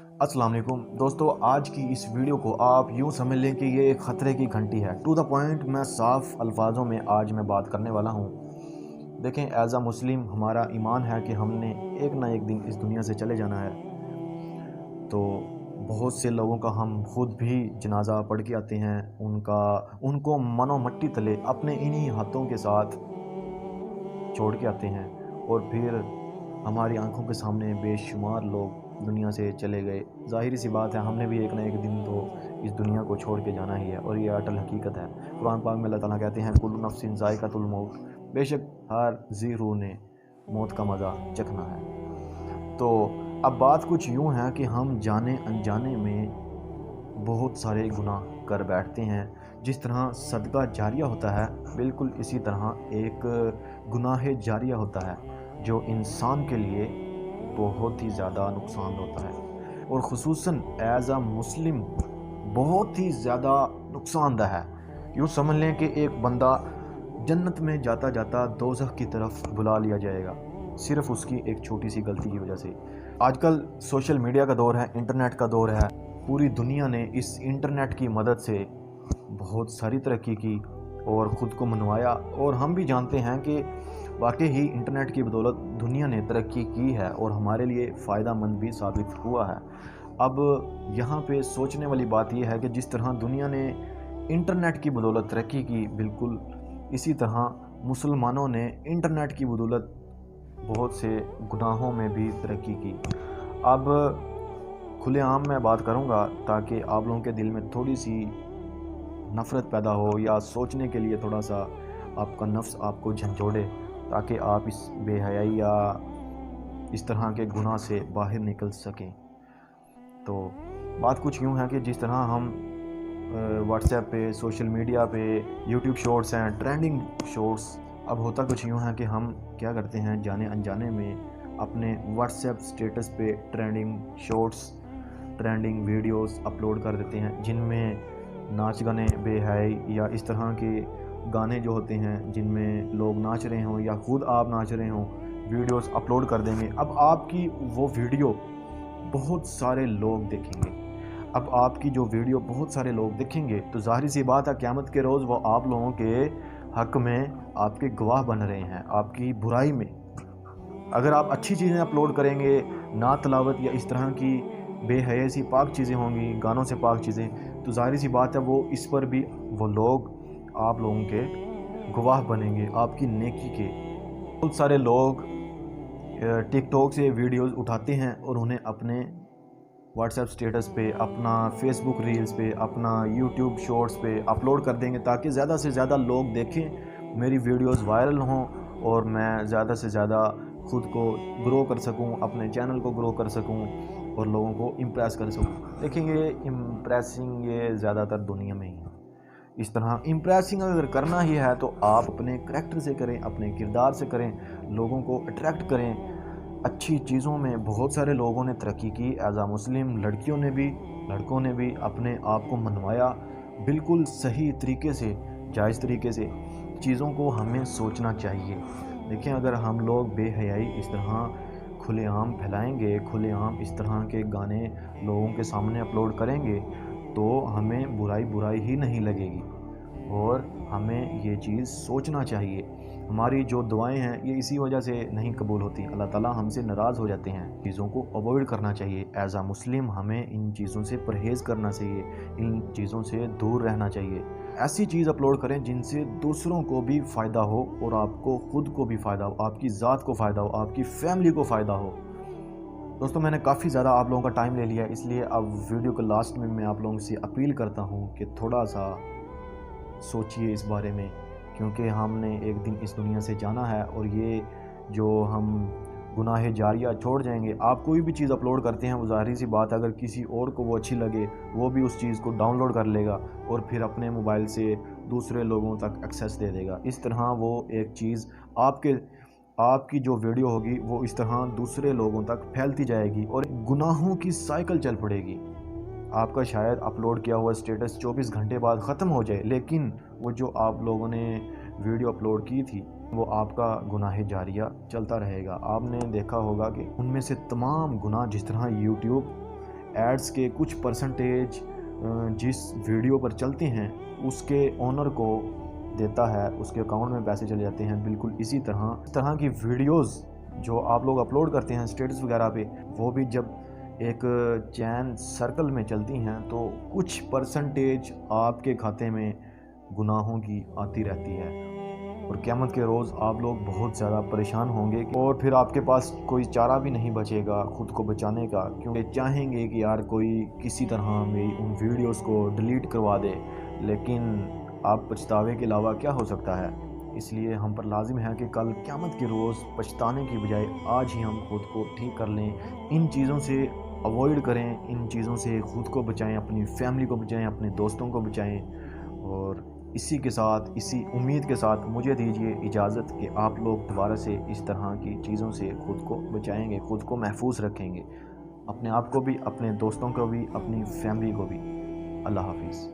अस्सलाम वालेकुम दोस्तों, आज की इस वीडियो को आप यूँ समझ लें कि ये एक ख़तरे की घंटी है। टू द पॉइंट मैं साफ़ अल्फाजों में आज मैं बात करने वाला हूँ। देखें, एज़ अ मुस्लिम हमारा ईमान है कि हमने एक ना एक दिन इस दुनिया से चले जाना है। तो बहुत से लोगों का हम खुद भी जनाजा पढ़ के आते हैं, उनको मनो मट्टी तले अपने इन्हीं हाथों के साथ छोड़ के आते हैं, और फिर हमारी आंखों के सामने बेशुमार लोग दुनिया से चले गए। ज़ाहिर सी बात है, हमने भी एक ना एक दिन तो इस दुनिया को छोड़ के जाना ही है, और ये अटल हकीकत है। कुरान पाक में अल्लाह ताला कहते हैं, कुल्लु नफ्सिन ज़ाइक़ातुल मौत, बेशक हर जी रूह ने मौत का मज़ा चखना है। तो अब बात कुछ यूँ है कि हम जाने अनजाने में बहुत सारे गुनाह कर बैठते हैं। जिस तरह सदका जारिया होता है, बिल्कुल इसी तरह एक गुनाह जारिया होता है, जो इंसान के लिए बहुत ही ज़्यादा नुकसान होता है, और ख़ुसूसन एज़ अ मुस्लिम बहुत ही ज़्यादा नुकसानदेह है। यूँ समझ लें कि एक बंदा जन्नत में जाता जाता दोज़ख की तरफ बुला लिया जाएगा, सिर्फ़ उसकी एक छोटी सी गलती की वजह से। आजकल सोशल मीडिया का दौर है, इंटरनेट का दौर है। पूरी दुनिया ने इस इंटरनेट की मदद से बहुत सारी तरक्की की और ख़ुद को मनवाया, और हम भी जानते हैं कि वाकई ही इंटरनेट की बदौलत दुनिया ने तरक्की की है और हमारे लिए फ़ायदा मंद भी साबित हुआ है। अब यहाँ पे सोचने वाली बात यह है कि जिस तरह दुनिया ने इंटरनेट की बदौलत तरक्की की, बिल्कुल इसी तरह मुसलमानों ने इंटरनेट की बदौलत बहुत से गुनाहों में भी तरक्की की। अब खुलेआम मैं बात करूँगा ताकि आप लोगों के दिल में थोड़ी सी नफ़रत पैदा हो, या सोचने के लिए थोड़ा सा आपका नफ्स आपको झंझोड़े, ताकि आप इस बेहयाई या इस तरह के गुनाह से बाहर निकल सकें। तो बात कुछ यूँ है कि जिस तरह हम व्हाट्सएप पे, सोशल मीडिया पे, यूट्यूब शॉर्ट्स हैं, ट्रेंडिंग शॉर्ट्स, अब होता कुछ यूँ है कि हम क्या करते हैं, जाने अनजाने में अपने व्हाट्सएप स्टेटस पे trending shorts, trending videos upload कर देते हैं, जिनमें नाच गाने बेहयाई या इस तरह के गाने जो होते हैं जिनमें लोग नाच रहे हों या खुद आप नाच रहे हों, वीडियोस अपलोड कर देंगे। अब आपकी वो वीडियो बहुत सारे लोग देखेंगे। अब आपकी जो वीडियो बहुत सारे लोग देखेंगे, तो ज़ाहिर सी बात है, क़यामत के रोज़ वो आप लोगों के हक़ में आपके गवाह बन रहे हैं, आपकी बुराई में। अगर आप अच्छी चीज़ें अपलोड करेंगे, नात तिलावत या इस तरह की बेहया सी पाक चीज़ें होंगी, गानों से पाक चीज़ें, तो ज़ाहिर सी बात है वो इस पर भी वो लोग आप लोगों के गवाह बनेंगे, आपकी नेकी के। बहुत सारे लोग टिकटॉक से वीडियोस उठाते हैं और उन्हें अपने व्हाट्सएप स्टेटस पे, अपना फेसबुक रील्स पे, अपना यूट्यूब शॉर्ट्स पे अपलोड कर देंगे, ताकि ज़्यादा से ज़्यादा लोग देखें, मेरी वीडियोस वायरल हों और मैं ज़्यादा से ज़्यादा ख़ुद को ग्रो कर सकूं, अपने चैनल को ग्रो कर सकूं और लोगों को इम्प्रेस कर सकूं। देखेंगे, इम्प्रेसिंग ये ज़्यादातर दुनिया में ही है। इस तरह इम्प्रेसिंग अगर करना ही है तो आप अपने करैक्टर से करें, अपने किरदार से करें, लोगों को अट्रैक्ट करें। अच्छी चीज़ों में बहुत सारे लोगों ने तरक्की की, एज़ आ मुस्लिम लड़कियों ने भी, लड़कों ने भी अपने आप को मनवाया बिल्कुल सही तरीके से, जायज़ तरीके से। चीज़ों को हमें सोचना चाहिए। देखें, अगर हम लोग बेहयाई इस तरह खुलेआम फैलाएंगे, खुलेआम इस तरह के गाने लोगों के सामने अपलोड करेंगे, तो हमें बुराई ही नहीं लगेगी, और हमें ये चीज़ सोचना चाहिए। हमारी जो दुआएं हैं ये इसी वजह से नहीं कबूल होती, अल्लाह ताला हमसे नाराज़ हो जाते हैं। चीज़ों को अवॉइड करना चाहिए। एज़ आ मुस्लिम हमें इन चीज़ों से परहेज़ करना चाहिए, इन चीज़ों से दूर रहना चाहिए। ऐसी चीज़ अपलोड करें जिनसे दूसरों को भी फ़ायदा हो और आपको ख़ुद को भी फ़ायदा हो, आपकी ज़ात को फ़ायदा हो, आपकी फैमिली को फ़ायदा हो। दोस्तों, मैंने काफ़ी ज़्यादा आप लोगों का टाइम ले लिया, इसलिए अब वीडियो के लास्ट में मैं आप लोगों से अपील करता हूँ कि थोड़ा सा सोचिए इस बारे में, क्योंकि हमने एक दिन इस दुनिया से जाना है, और ये जो हम गुनाह जारिया छोड़ जाएंगे। आप कोई भी चीज़ अपलोड करते हैं, वो ज़ाहिर सी बात है, अगर किसी और को वो अच्छी लगे, वो भी उस चीज़ को डाउनलोड कर लेगा और फिर अपने मोबाइल से दूसरे लोगों तक एक्सेस दे देगा। इस तरह वो एक चीज़ आपकी जो वीडियो होगी वो इस तरह दूसरे लोगों तक फैलती जाएगी और गुनाहों की साइकिल चल पड़ेगी। आपका शायद अपलोड किया हुआ स्टेटस 24 घंटे बाद ख़त्म हो जाए, लेकिन वो जो आप लोगों ने वीडियो अपलोड की थी वो आपका गुनाह जारिया चलता रहेगा। आपने देखा होगा कि उनमें से तमाम गुनाह, जिस तरह यूट्यूब ایڈز کے کچھ پرسنٹیج جس ویڈیو پر چلتے ہیں اس کے اونر کو دیتا ہے، اس کے اکاؤنٹ میں پیسے چلے جاتے ہیں۔ بالکل اسی طرح کی ویڈیوز جو آپ لوگ اپلوڈ کرتے ہیں اسٹیٹس وغیرہ پہ، وہ بھی جب ایک چین سرکل میں چلتی ہیں تو کچھ پرسنٹیج آپ کے کھاتے میں گناہوں کی آتی رہتی ہے، اور قیامت کے روز آپ لوگ بہت زیادہ پریشان ہوں گے، اور پھر آپ کے پاس کوئی چارہ بھی نہیں بچے گا خود کو بچانے کا، کیونکہ چاہیں گے کہ یار کوئی کسی طرح میری ان ویڈیوز کو ڈیلیٹ کروا دے، لیکن آپ پچھتاوے کے علاوہ کیا ہو سکتا ہے؟ اس لیے ہم پر لازم ہے کہ کل قیامت کے روز پچھتانے کی بجائے آج ہی ہم خود کو ٹھیک کر لیں، ان چیزوں سے اوائڈ کریں، ان چیزوں سے خود کو بچائیں، اپنی فیملی کو بچائیں، اپنے دوستوں کو بچائیں۔ اور اسی کے ساتھ، اسی امید کے ساتھ مجھے دیجیے اجازت کہ آپ لوگ دوبارہ سے اس طرح کی چیزوں سے خود کو بچائیں گے، خود کو محفوظ رکھیں گے، اپنے آپ کو بھی، اپنے دوستوں کو بھی، اپنی فیملی کو بھی۔ اللہ حافظ۔